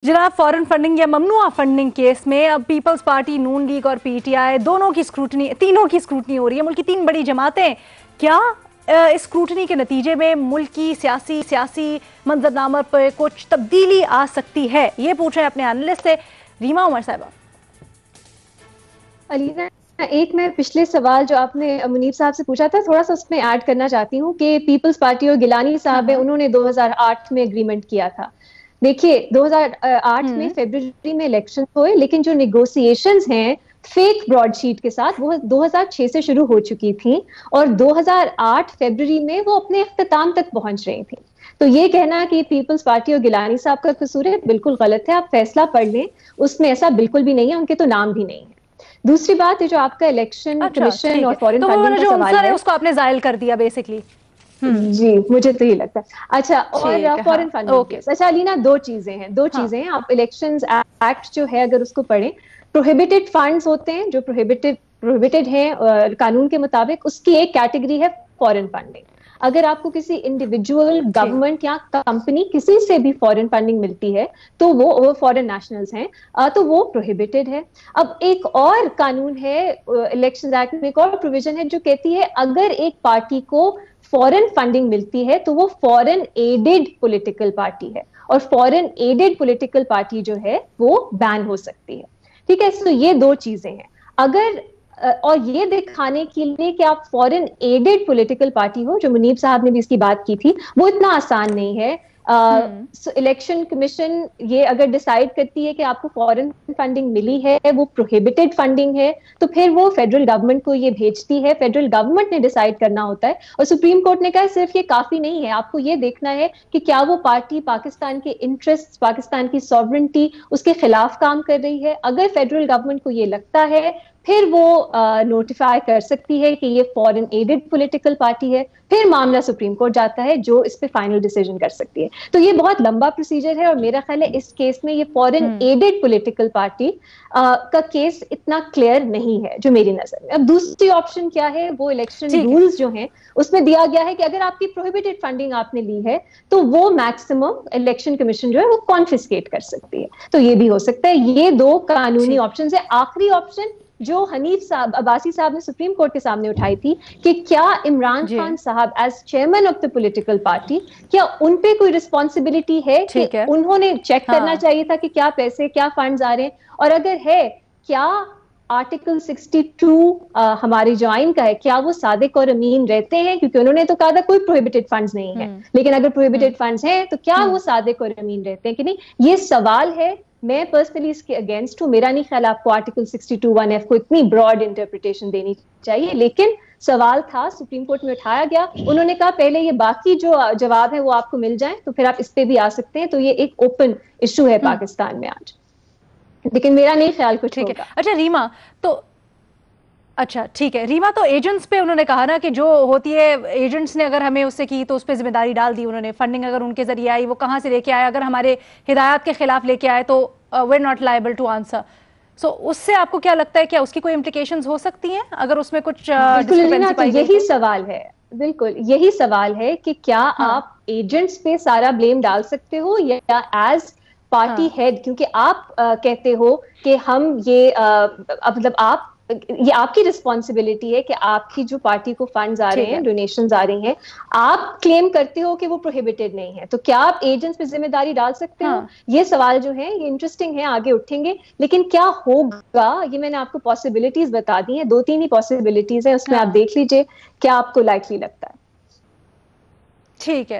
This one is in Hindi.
जनाब, फॉरेन फंडिंग या ममनुआ फंडिंग केस में अब पीपल्स पार्टी, नून लीग और पीटीआई तीनों की स्क्रूटनी हो रही है। मुल्क की तीन बड़ी जमातें क्या इस स्क्रूटनी के नतीजे में मुल्क की सियासी मंजरनामा पर कुछ तब्दीली आ सकती है? ये पूछ रहे हैं अपने एनालिस्ट से रीमा उमर साहिबा। अलीना, एक मैं पिछले सवाल जो आपने मुनीब साहब से पूछा था, थोड़ा सा उसमें ऐड करना चाहती हूँ कि पीपल्स पार्टी और गिलानी साहब है, उन्होंने 2008 में एग्रीमेंट किया था। देखिए, 2008 में फरवरी में इलेक्शन हुए, लेकिन जो निगोसिएशंस हैं फेक ब्रॉडशीट के साथ वो 2006 से शुरू हो चुकी थी और 2008 फरवरी में वो अपने इख्तिताम तक पहुंच रही थी। तो ये कहना कि पीपल्स पार्टी और गिलानी साहब का कसूर है, बिल्कुल गलत है। आप फैसला पढ़ लें, उसमें ऐसा बिल्कुल भी नहीं है, उनके तो नाम भी नहीं है। दूसरी बात है, जो आपका इलेक्शन कमीशन और फॉरेन फंडिंग का सवाल है, उसको आपने जायल कर दिया बेसिकली। जी, मुझे तो ये लगता है। अच्छा, और फॉरेन फंडिंग ओके। अच्छा अलीना, दो चीजें हैं। आप इलेक्शंस एक्ट जो है अगर उसको पढ़ें, प्रोहिबिटेड फंड्स होते हैं जो प्रोहिबिटेड हैं कानून के मुताबिक, उसकी एक कैटेगरी है फॉरेन फंडिंग। अगर आपको किसी इंडिविजुअल, गवर्नमेंट या कंपनी किसी से भी फॉरेन फंडिंग मिलती है तो वो फॉरेन नेशनल्स हैं, तो वो प्रोहिबिटेड है। अब एक और कानून है इलेक्शन एक्ट में, एक और प्रोविजन है जो कहती है अगर एक पार्टी को फॉरेन फंडिंग मिलती है तो वो फॉरेन एडेड पॉलिटिकल पार्टी है, और फॉरेन एडेड पॉलिटिकल पार्टी जो है वो बैन हो सकती है। ठीक है, तो ये दो चीजें हैं। अगर और ये दिखाने के लिए कि आप फॉरेन एडेड पॉलिटिकल पार्टी हो, जो मुनीब साहब ने भी इसकी बात की थी, वो इतना आसान नहीं है। इलेक्शन कमीशन ये अगर डिसाइड करती है कि आपको फॉरेन फंडिंग मिली है, वो प्रोहिबिटेड फंडिंग है, तो फिर वो फेडरल गवर्नमेंट को ये भेजती है। फेडरल गवर्नमेंट ने डिसाइड करना होता है, और सुप्रीम कोर्ट ने कहा सिर्फ ये काफी नहीं है, आपको ये देखना है कि क्या वो पार्टी पाकिस्तान के इंटरेस्ट, पाकिस्तान की सॉवरेंटी, उसके खिलाफ काम कर रही है। अगर फेडरल गवर्नमेंट को ये लगता है, फिर वो नोटिफाई कर सकती है कि ये फॉरेन एडेड पॉलिटिकल पार्टी है। फिर मामला सुप्रीम कोर्ट जाता है जो इस पे फाइनल डिसीजन कर सकती है। तो ये बहुत लंबा प्रोसीजर है, और मेरा ख्याल है इस केस में ये फॉरेन एडेड पॉलिटिकल पार्टी का केस इतना क्लियर नहीं है जो मेरी नजर में। अब दूसरी ऑप्शन क्या है, वो इलेक्शन रूल्स जो हैं उसमें दिया गया है कि अगर आपकी प्रोहिबिटेड फंडिंग आपने ली है तो वो मैक्सिमम इलेक्शन कमीशन जो है वो कॉन्फिस्केट कर सकती है। तो ये भी हो सकता है। ये दो कानूनी ऑप्शन है। आखिरी ऑप्शन जो हनीफ साहब, अब्बासी साहब ने सुप्रीम कोर्ट के सामने उठाई थी कि क्या इमरान खान साहब as chairman of the political party, क्या उन पे कोई रिस्पॉन्सिबिलिटी है कि उन्होंने चेक करना चाहिए था कि क्या पैसे, क्या फंड्स आ रहे हैं, और अगर है, क्या आर्टिकल 62 हमारे जो आइन का है, क्या वो सादिक और अमीन रहते हैं? क्योंकि उन्होंने तो कहा था कोई प्रोहिबिटेड फंड्स नहीं है, लेकिन अगर प्रोहिबिटेड फंड्स हैं तो क्या वो सादिक और अमीन रहते हैं कि नहीं? ये सवाल है। मैं पर्सनली इसके अगेंस्ट हूं। मेरा नहीं ख्याल आपको आर्टिकल 62(1)(f) को इतनी ब्रॉड इंटरप्रिटेशन देनी चाहिए, लेकिन सवाल था, सुप्रीम कोर्ट में उठाया गया। उन्होंने कहा पहले ये बाकी जो जवाब है वो आपको मिल जाए तो फिर आप इस पे भी आ सकते हैं। तो ये एक ओपन इशू है पाकिस्तान में आज, लेकिन मेरा नहीं ख्याल कुछ होगा। अच्छा रीमा, तो अच्छा ठीक है रीमा, तो एजेंट्स पे उन्होंने कहा ना कि जो होती है, एजेंट्स ने अगर हमें उससे की तो उस पर जिम्मेदारी डाल दी उन्होंने। फंडिंग अगर उनके जरिए आई, वो कहाँ से लेके आए, अगर हमारे हिदायत के खिलाफ लेके आए तो we are not liable to answer. So उससे आपको क्या लगता है, क्या उसकी कोई इम्प्लीकेशंस हो सकती हैं अगर उसमें कुछ डिस्क्रिपेंसी पाई गई? यही सवाल है, बिल्कुल यही सवाल है कि क्या आप एजेंट्स पे सारा ब्लेम डाल सकते हो या एज पार्टी हेड, क्योंकि आप कहते हो कि हम ये मतलब आप, ये आपकी रिस्पॉन्सिबिलिटी है कि आपकी जो पार्टी को फंड्स आ रहे हैं, डोनेशंस आ रही हैं, आप क्लेम करते हो कि वो प्रोहिबिटेड नहीं है, तो क्या आप एजेंट्स पे जिम्मेदारी डाल सकते हो? ये सवाल जो है ये इंटरेस्टिंग है, आगे उठेंगे। लेकिन क्या होगा, ये मैंने आपको पॉसिबिलिटीज बता दी हैं, 2-3 ही पॉसिबिलिटीज है, उसमें आप देख लीजिए क्या आपको लाइकली लगता है। ठीक है।